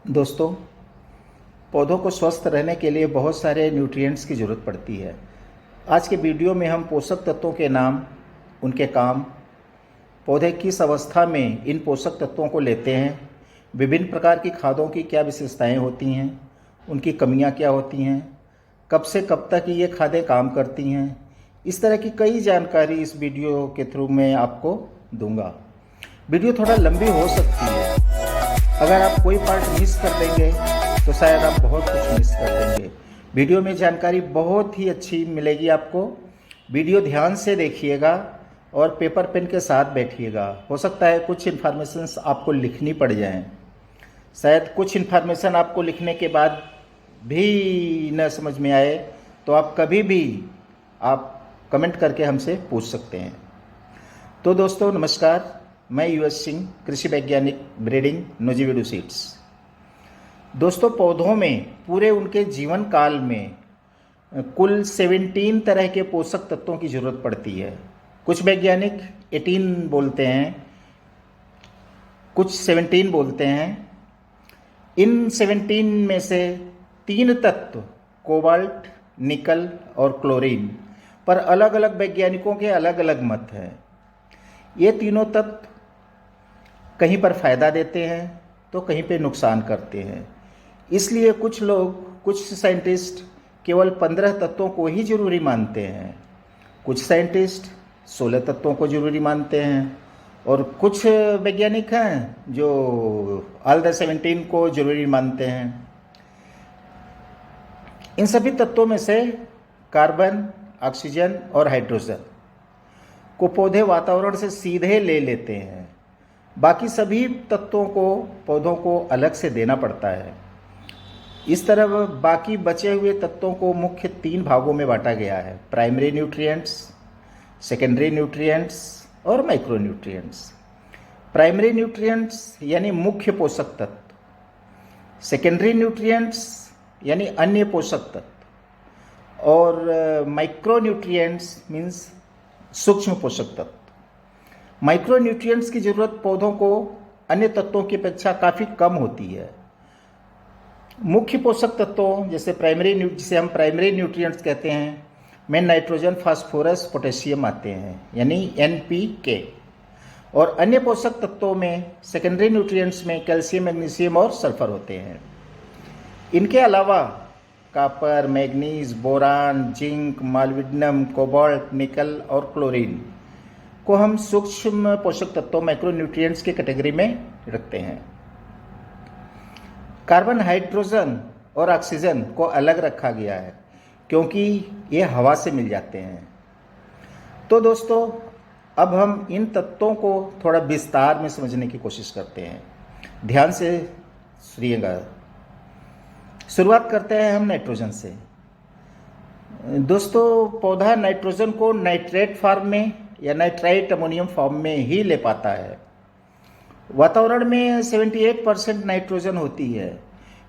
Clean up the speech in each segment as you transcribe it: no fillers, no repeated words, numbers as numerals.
दोस्तों, पौधों को स्वस्थ रहने के लिए बहुत सारे न्यूट्रिएंट्स की ज़रूरत पड़ती है। आज के वीडियो में हम पोषक तत्वों के नाम, उनके काम, पौधे किस अवस्था में इन पोषक तत्वों को लेते हैं, विभिन्न प्रकार की खादों की क्या विशेषताएं होती हैं, उनकी कमियां क्या होती हैं, कब से कब तक ये खादें काम करती हैं, इस तरह की कई जानकारी इस वीडियो के थ्रू मैं आपको दूंगा। वीडियो थोड़ा लंबी हो सकती है। अगर आप कोई पार्ट मिस कर देंगे तो शायद आप बहुत कुछ मिस कर देंगे। वीडियो में जानकारी बहुत ही अच्छी मिलेगी आपको। वीडियो ध्यान से देखिएगा और पेपर पेन के साथ बैठिएगा। हो सकता है कुछ इन्फॉर्मेशंस आपको लिखनी पड़ जाएं। शायद कुछ इन्फॉर्मेशन आपको लिखने के बाद भी न समझ में आए तो आप कभी भी आप कमेंट करके हमसे पूछ सकते हैं। तो दोस्तों नमस्कार, मैं यूएस सिंह, कृषि वैज्ञानिक, ब्रीडिंग, नोजिवीडू सीड्स। दोस्तों, पौधों में पूरे उनके जीवन काल में कुल 17 तरह के पोषक तत्वों की जरूरत पड़ती है। कुछ वैज्ञानिक 18 बोलते हैं, कुछ 17 बोलते हैं। इन 17 में से 3 तत्व कोबाल्ट, निकल और क्लोरीन पर अलग अलग वैज्ञानिकों के अलग अलग मत हैं। ये तीनों तत्व कहीं पर फायदा देते हैं तो कहीं पे नुकसान करते हैं। इसलिए कुछ लोग, कुछ साइंटिस्ट केवल 15 तत्वों को ही जरूरी मानते हैं, कुछ साइंटिस्ट 16 तत्वों को जरूरी मानते हैं और कुछ वैज्ञानिक हैं जो ऑल द 17 को जरूरी मानते हैं। इन सभी तत्वों में से कार्बन, ऑक्सीजन और हाइड्रोजन को पौधे वातावरण से सीधे ले लेते हैं। बाकी सभी तत्वों को पौधों को अलग से देना पड़ता है। इस तरह बाकी बचे हुए तत्वों को मुख्य 3 भागों में बांटा गया है: प्राइमरी न्यूट्रिएंट्स, सेकेंडरी न्यूट्रिएंट्स और माइक्रो न्यूट्रिएंट्स। प्राइमरी न्यूट्रिएंट्स यानी मुख्य पोषक तत्व, सेकेंडरी न्यूट्रिएंट्स यानी अन्य पोषक तत्व और माइक्रो न्यूट्रिएंट्स मीन्स सूक्ष्म पोषक तत्व। माइक्रो न्यूट्रिएंट्स की जरूरत पौधों को अन्य तत्वों की अपेक्षा काफ़ी कम होती है। मुख्य पोषक तत्वों जिसे हम प्राइमरी न्यूट्रिएंट्स कहते हैं, में नाइट्रोजन, फास्फोरस, पोटेशियम आते हैं यानी NPK। और अन्य पोषक तत्वों में सेकेंडरी न्यूट्रिएंट्स में कैल्शियम, मैग्नीशियम और सल्फर होते हैं। इनके अलावा copper, manganese, boron, zinc, molybdenum, cobalt, निकल और क्लोरीन को हम सूक्ष्म पोषक तत्वों माइक्रो न्यूट्रिएंट्स की कैटेगरी में रखते हैं। कार्बन, हाइड्रोजन और ऑक्सीजन को अलग रखा गया है क्योंकि ये हवा से मिल जाते हैं। तो दोस्तों, अब हम इन तत्वों को थोड़ा विस्तार में समझने की कोशिश करते हैं। ध्यान से सुनिएगा। शुरुआत करते हैं हम नाइट्रोजन से। दोस्तों, पौधा नाइट्रोजन को नाइट्रेट फॉर्म में या नाइट्राइट अमोनियम फॉर्म में ही ले पाता है। वातावरण में 78% नाइट्रोजन होती है,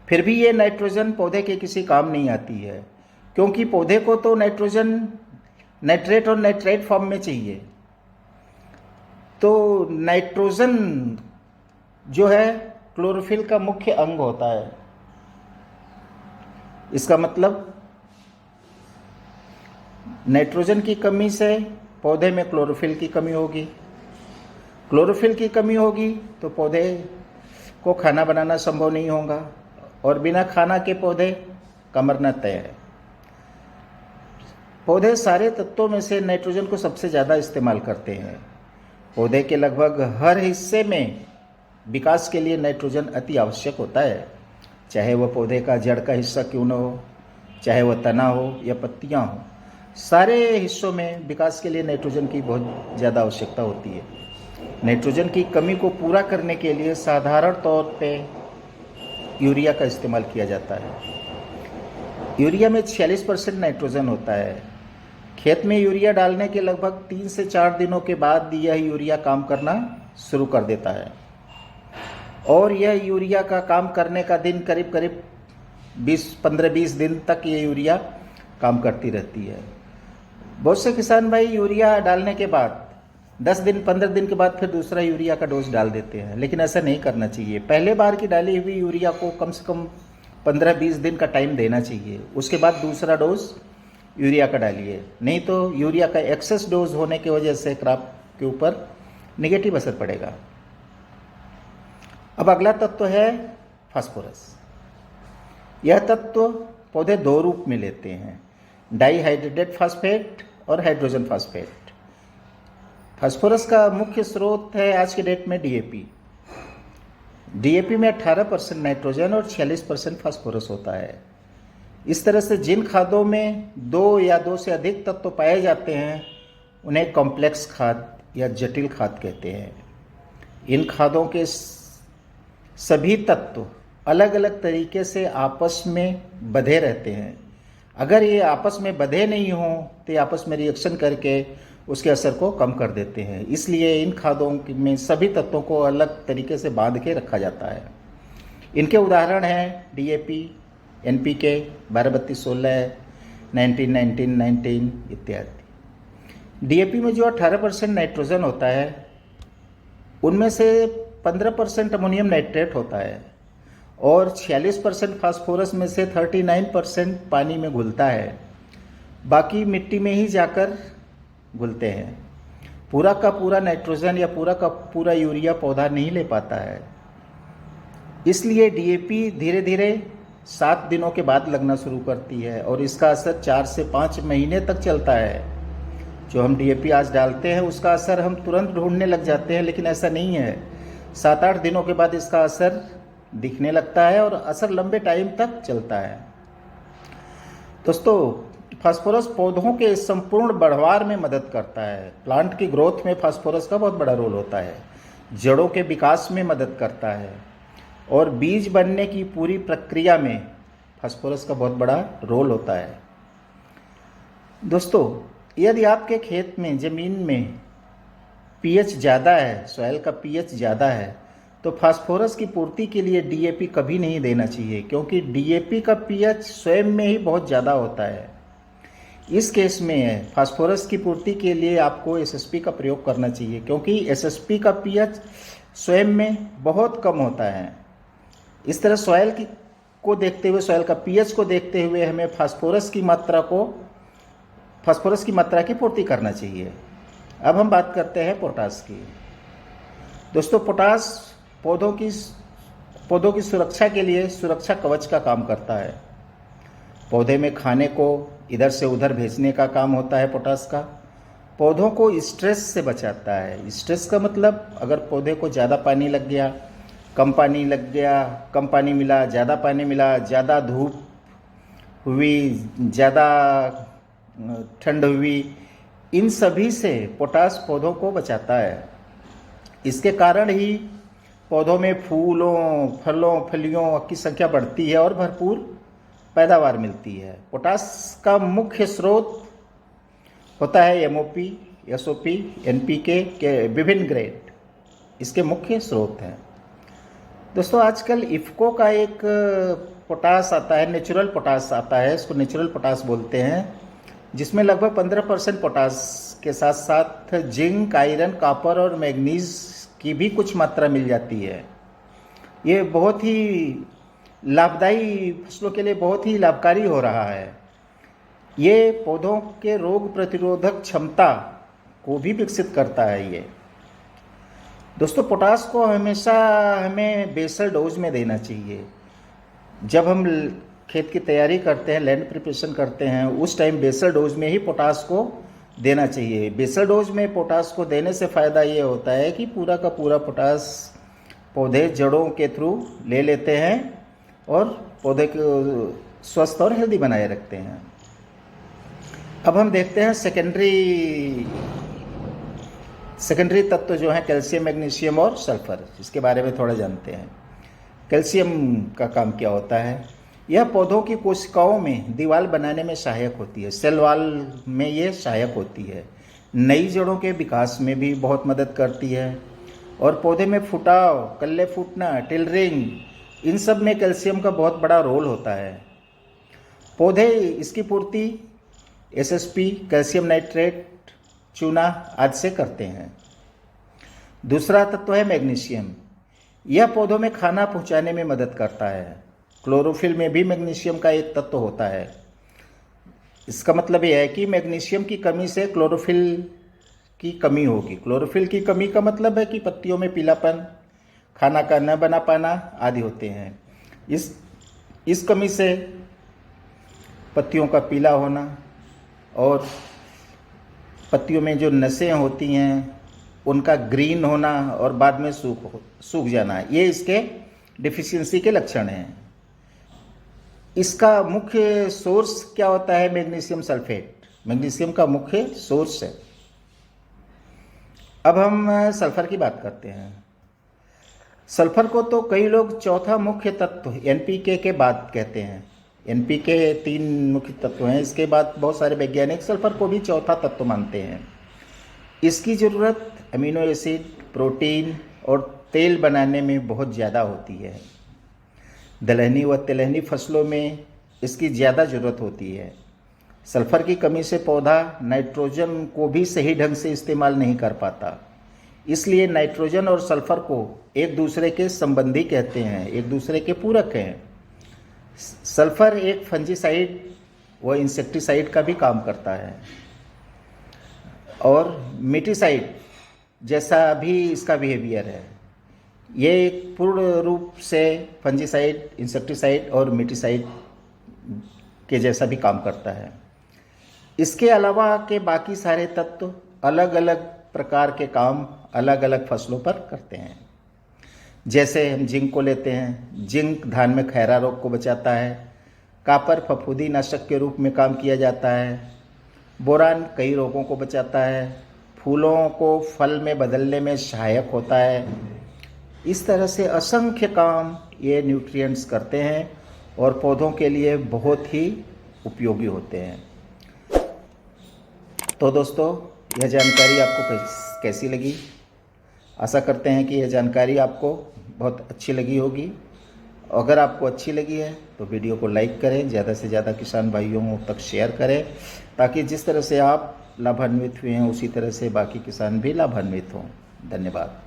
फिर भी ये नाइट्रोजन पौधे के किसी काम नहीं आती है क्योंकि पौधे को तो नाइट्रोजन नाइट्रेट और नाइट्राइट फॉर्म में चाहिए। तो नाइट्रोजन जो है क्लोरोफिल का मुख्य अंग होता है। इसका मतलब नाइट्रोजन की कमी से पौधे में क्लोरोफिल की कमी होगी। क्लोरोफिल की कमी होगी तो पौधे को खाना बनाना संभव नहीं होगा और बिना खाना के पौधे का मरना तय है। पौधे सारे तत्वों में से नाइट्रोजन को सबसे ज़्यादा इस्तेमाल करते हैं। पौधे के लगभग हर हिस्से में विकास के लिए नाइट्रोजन अति आवश्यक होता है, चाहे वह पौधे का जड़ का हिस्सा क्यों न हो, चाहे वह तना हो या पत्तियां हो। सारे हिस्सों में विकास के लिए नाइट्रोजन की बहुत ज़्यादा आवश्यकता होती है। नाइट्रोजन की कमी को पूरा करने के लिए साधारण तौर पे यूरिया का इस्तेमाल किया जाता है। यूरिया में 46% नाइट्रोजन होता है। खेत में यूरिया डालने के लगभग 3 से 4 दिनों के बाद यह यूरिया काम करना शुरू कर देता है और यह यूरिया का काम करने का दिन करीब 15-20 दिन तक ये यूरिया काम करती रहती है। बहुत से किसान भाई यूरिया डालने के बाद 10 दिन 15 दिन के बाद फिर दूसरा यूरिया का डोज डाल देते हैं, लेकिन ऐसा नहीं करना चाहिए। पहले बार की डाली हुई यूरिया को कम से कम 15-20 दिन का टाइम देना चाहिए, उसके बाद दूसरा डोज यूरिया का डालिए। नहीं तो यूरिया का एक्सेस डोज होने की वजह से क्रॉप के ऊपर नेगेटिव असर पड़ेगा। अब अगला तत्व है फास्फोरस। यह तत्व पौधे दो रूप में लेते हैं, डाईहाइड्रेटेड फास्फेट और हाइड्रोजन फास्फेट। फास्फोरस का मुख्य स्रोत है आज के डेट में डीएपी। डीएपी में 18% नाइट्रोजन और 46% फास्फोरस होता है। इस तरह से जिन खादों में 2 या 2 से अधिक तत्व पाए जाते हैं उन्हें कॉम्प्लेक्स खाद या जटिल खाद कहते हैं। इन खादों के सभी तत्व अलग अलग तरीके से आपस में बंधे रहते हैं। अगर ये आपस में बंधे नहीं हों तो ये आपस में रिएक्शन करके उसके असर को कम कर देते हैं। इसलिए इन खादों में सभी तत्वों को अलग तरीके से बांध के रखा जाता है। इनके उदाहरण हैं डीएपी, एनपीके, 12-32-16, 19-19-19 इत्यादि। डीएपी में जो 18% नाइट्रोजन होता है उनमें से 15% अमोनियम नाइट्रेट होता है और 46% फास्फोरस में से 39% पानी में घुलता है, बाकी मिट्टी में ही जाकर घुलते हैं। पूरा का पूरा नाइट्रोजन या पूरा का पूरा यूरिया पौधा नहीं ले पाता है। इसलिए डीएपी धीरे धीरे 7 दिनों के बाद लगना शुरू करती है और इसका असर 4 से 5 महीने तक चलता है। जो हम डीएपी आज डालते हैं उसका असर हम तुरंत ढूंढने लग जाते हैं, लेकिन ऐसा नहीं है। 7-8 दिनों के बाद इसका असर दिखने लगता है और असर लंबे टाइम तक चलता है। दोस्तों, फास्फोरस पौधों के संपूर्ण बढ़वार में मदद करता है। प्लांट की ग्रोथ में फास्फोरस का बहुत बड़ा रोल होता है, जड़ों के विकास में मदद करता है और बीज बनने की पूरी प्रक्रिया में फास्फोरस का बहुत बड़ा रोल होता है। दोस्तों, यदि आपके खेत में ज़मीन में पीएच ज़्यादा है, सॉइल का पीएच ज़्यादा है, तो फास्फोरस की पूर्ति के लिए डीएपी कभी नहीं देना चाहिए, क्योंकि डीएपी का पीएच स्वयं में ही बहुत ज़्यादा होता है। इस केस में फास्फोरस की पूर्ति के लिए आपको एसएसपी का प्रयोग करना चाहिए, क्योंकि एसएसपी का पीएच स्वयं में बहुत कम होता है। इस तरह सॉइल को देखते हुए, सॉइल का पीएच को देखते हुए हमें फास्फोरस की मात्रा की पूर्ति करना चाहिए। अब हम बात करते हैं पोटास की। दोस्तों, पोटास पौधों की सुरक्षा के लिए सुरक्षा कवच का काम करता है। पौधे में खाने को इधर से उधर भेजने का काम होता है पोटास का। पौधों को स्ट्रेस से बचाता है। स्ट्रेस का मतलब, अगर पौधे को ज़्यादा पानी लग गया, कम पानी लग गया, कम पानी मिला, ज़्यादा पानी मिला, ज़्यादा धूप हुई, ज़्यादा ठंड हुई, इन सभी से पोटास पौधों को बचाता है। इसके कारण ही पौधों में फूलों, फलों, फलियों की संख्या बढ़ती है और भरपूर पैदावार मिलती है। पोटास का मुख्य स्रोत होता है एमओपी, एसओपी, एनपीके के विभिन्न ग्रेड, इसके मुख्य स्रोत हैं। दोस्तों, आजकल इफ्को का एक पोटास आता है, नेचुरल पोटास आता है, इसको नेचुरल पोटास बोलते हैं, जिसमें लगभग 15% पोटास के साथ साथ जिंक, आयरन, कॉपर और मैग्नीज की भी कुछ मात्रा मिल जाती है। ये बहुत ही लाभदायी, फसलों के लिए बहुत ही लाभकारी हो रहा है। ये पौधों के रोग प्रतिरोधक क्षमता को भी विकसित करता है। ये दोस्तों, पोटास को हमेशा हमें बेसल डोज में देना चाहिए। जब हम खेत की तैयारी करते हैं, लैंड प्रिपरेशन करते हैं, उस टाइम बेसल डोज में ही पोटास को देना चाहिए। बेसल डोज में पोटास को देने से फ़ायदा ये होता है कि पूरा का पूरा पोटास पौधे जड़ों के थ्रू ले लेते हैं और पौधे को स्वस्थ और हेल्दी बनाए रखते हैं। अब हम देखते हैं सेकेंडरी तत्व जो हैं कैल्शियम, मैग्नीशियम और सल्फर, इसके बारे में थोड़ा जानते हैं। कैल्शियम का काम क्या होता है? यह पौधों की कोशिकाओं में दीवार बनाने में सहायक होती है, सेल वॉल में ये सहायक होती है। नई जड़ों के विकास में भी बहुत मदद करती है और पौधे में फुटाव, कल्ले फूटना, टिलरिंग, इन सब में कैल्शियम का बहुत बड़ा रोल होता है। पौधे इसकी पूर्ति एसएसपी, कैल्शियम नाइट्रेट, चूना आदि से करते हैं। दूसरा तत्व है मैग्नीशियम। यह पौधों में खाना पहुंचाने में मदद करता है। क्लोरोफिल में भी मैग्नीशियम का एक तत्व होता है। इसका मतलब यह है कि मैग्नीशियम की कमी से क्लोरोफिल की कमी होगी। क्लोरोफिल की कमी का मतलब है कि पत्तियों में पीलापन, खाना का न बना पाना आदि होते हैं। इस कमी से पत्तियों का पीला होना और पत्तियों में जो नसें होती हैं उनका ग्रीन होना और बाद में सूख जाना, ये इसके डिफिशियंसी के लक्षण हैं। इसका मुख्य सोर्स क्या होता है? मैग्नीशियम सल्फेट मैग्नीशियम का मुख्य सोर्स है। अब हम सल्फर की बात करते हैं। सल्फर को तो कई लोग चौथा मुख्य तत्व एनपीके के बाद कहते हैं। एनपीके 3 मुख्य तत्व हैं, इसके बाद बहुत सारे वैज्ञानिक सल्फर को भी चौथा तत्व मानते हैं। इसकी ज़रूरत अमीनो एसिड, प्रोटीन और तेल बनाने में बहुत ज़्यादा होती है। दलहनी व तिलहनी फसलों में इसकी ज़्यादा ज़रूरत होती है। सल्फर की कमी से पौधा नाइट्रोजन को भी सही ढंग से इस्तेमाल नहीं कर पाता। इसलिए नाइट्रोजन और सल्फर को एक दूसरे के संबंधी कहते हैं, एक दूसरे के पूरक हैं। सल्फर एक फंजीसाइड व इंसेक्टिसाइड का भी काम करता है और मिटीसाइड जैसा भी इसका बिहेवियर है। ये एक पूर्ण रूप से फंजीसाइड, इंसेक्टिसाइड और मिटीसाइड के जैसा भी काम करता है। इसके अलावा के बाकी सारे तत्व अलग अलग प्रकार के काम अलग अलग फसलों पर करते हैं। जैसे हम जिंक को लेते हैं। जिंक धान में खैरा रोग को बचाता है। कापर फफूंदी नाशक के रूप में काम किया जाता है। बोरान कई रोगों को बचाता है। फूलों को फल में बदलने में सहायक होता है। इस तरह से असंख्य काम ये न्यूट्रिएंट्स करते हैं और पौधों के लिए बहुत ही उपयोगी होते हैं। तो दोस्तों, यह जानकारी आपको कैसी लगी? आशा करते हैं कि यह जानकारी आपको बहुत अच्छी लगी होगी। अगर आपको अच्छी लगी है तो वीडियो को लाइक करें, ज़्यादा से ज़्यादा किसान भाइयों तक शेयर करें, ताकि जिस तरह से आप लाभान्वित हुए हैं उसी तरह से बाकी किसान भी लाभान्वित हों। धन्यवाद।